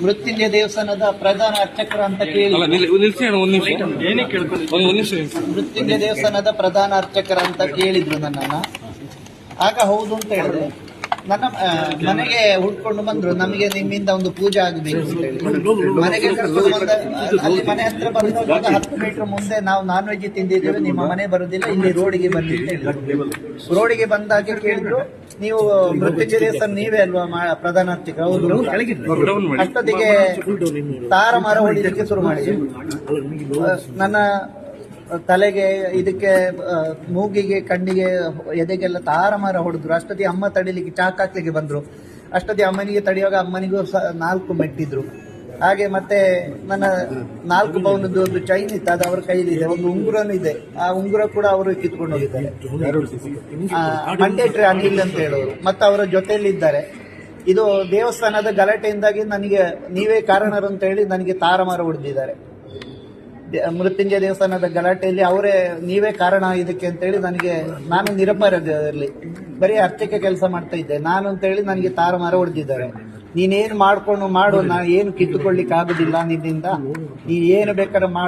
ಮೃತ್ಯುಂಜಯ ದೇವಸ್ಥಾನದ ಪ್ರಧಾನ ಅರ್ಚಕರು ಅಂತ ಕೇಳಿ ಮೃತ್ಯುಂಜಯ ದೇವಸ್ಥಾನದ ಪ್ರಧಾನ ಅರ್ಚಕರ ಅಂತ ಕೇಳಿದ್ರು ನನ್ನನ್ನ. ಆಗ ಹೌದು ಅಂತ ಹೇಳಿದೆ. ನನ್ನ ಮನೆಗೆ ಹುಡ್ಕೊಂಡು ಬಂದ್ರು, ನಮಗೆ ನಿಮ್ಮಿಂದ ಒಂದು ಪೂಜೆ ಆಗಬೇಕು ಅಂತ ಹೇಳಿ ಮನೆಗೆ ಕರ್ಕೊಂಡು ಬಂದ. ಅಲ್ಲಿ ಮನೆ ಹತ್ರ ಬಂದಾಗ 10 ಮೀಟರ್ ಮುಂದೆ ನಾವು ನಾನ್ ವೆಜ್ ತಿಂದಿದ್ದೇವೆ, ನಿಮ್ಮ ಮನೆ ಬರುದಿಲ್ಲ, ಇಲ್ಲಿ ರೋಡಿಗೆ ಬನ್ನಿ ಅಂತ ಹೇಳಿದ್ರು. ರೋಡಿಗೆ ಬಂದಾಗ ಕೇಳಿದ್ರು, ನೀವು ಮೃತ್ಯುಂಜಯ ದೇವಸ್ಥಾನ ನೀವೇ ಅಲ್ವಾ ಪ್ರಧಾನ ಅರ್ಚಕ? ಹೌದು. ಅಷ್ಟೊತ್ತಿಗೆ ತಾರ ಮರ ಹೊಡಿಲಿಕ್ಕೆ ಶುರು ಮಾಡಿದೆ. ನನ್ನ ತಲೆಗೆ, ಇದಕ್ಕೆ, ಮೂಗಿಗೆ, ಕಣ್ಣಿಗೆ, ಎದೆಗೆಲ್ಲ ತಾರ ಮರ ಹೊಡೆದ್ರು. ಅಷ್ಟೊತ್ತಿಗೆ ಅಮ್ಮ ತಡಿಲಿಕ್ಕೆ ಚಾಕ್ ಹಾಕ್ಲಿಕ್ಕೆ ಬಂದ್ರು. ಅಷ್ಟೊತ್ತಿಗೆ ಅಮ್ಮನಿಗೆ ತಡೆಯುವಾಗ ಅಮ್ಮನಿಗೂ 4 ಮೆಟ್ಟಿದ್ರು. ಹಾಗೆ ಮತ್ತೆ ನನ್ನ 4 ಪೌಂಡ್ದು ಒಂದು ಚೈನ್ ಇತ್ತು, ಅದು ಅವರ ಕೈಲಿದೆ. ಒಂದು ಉಂಗುರನೂ ಇದೆ, ಆ ಉಂಗುರ ಕೂಡ ಅವರು ಕಿತ್ಕೊಂಡು ಹೋಗಿದ್ದಾರೆ. ಮಂಡೇಟ್ರಿ ಅನಿಲ್ ಅಂತ ಹೇಳೋರು ಮತ್ತೆ ಅವರ ಜೊತೆಯಲ್ಲಿದ್ದಾರೆ. ಇದು ದೇವಸ್ಥಾನದ ಗಲಾಟೆಯಿಂದಾಗಿ ನನಗೆ ನೀವೇ ಕಾರಣರು ಅಂತ ಹೇಳಿ ನನಗೆ ತಾರ ಮರ ಹೊಡೆದಿದ್ದಾರೆ. ಮೃತ್ಯುಂಜಯ ದೇವಸ್ಥಾನದ ಗಲಾಟೆಯಲ್ಲಿ ಅವರೇ ನೀವೇ ಕಾರಣ ಇದಕ್ಕೆ ಅಂತ ಹೇಳಿ ನನಗೆ, ನಾನು ನಿರಪರಾಧಿ, ಬರೀ ಅರ್ಚಕ ಕೆಲಸ ಮಾಡ್ತಾ ಇದ್ದೆ ನಾನು ಅಂತ ಹೇಳಿ ನನಗೆ ತಾರ ಮರ ಹೊಡೆದಿದ್ದಾರೆ. ನೀನೇನು ಮಾಡ್ಕೊಂಡು ಮಾಡು, ನಾನು ಏನು ಕಿತ್ತುಕೊಳ್ಳಿಕ್ಕೆ ಆಗುದಿಲ್ಲ ನಿನ್ನಿಂದ, ನೀ ಏನು ಬೇಕಾದ್ರೆ ಮಾಡು.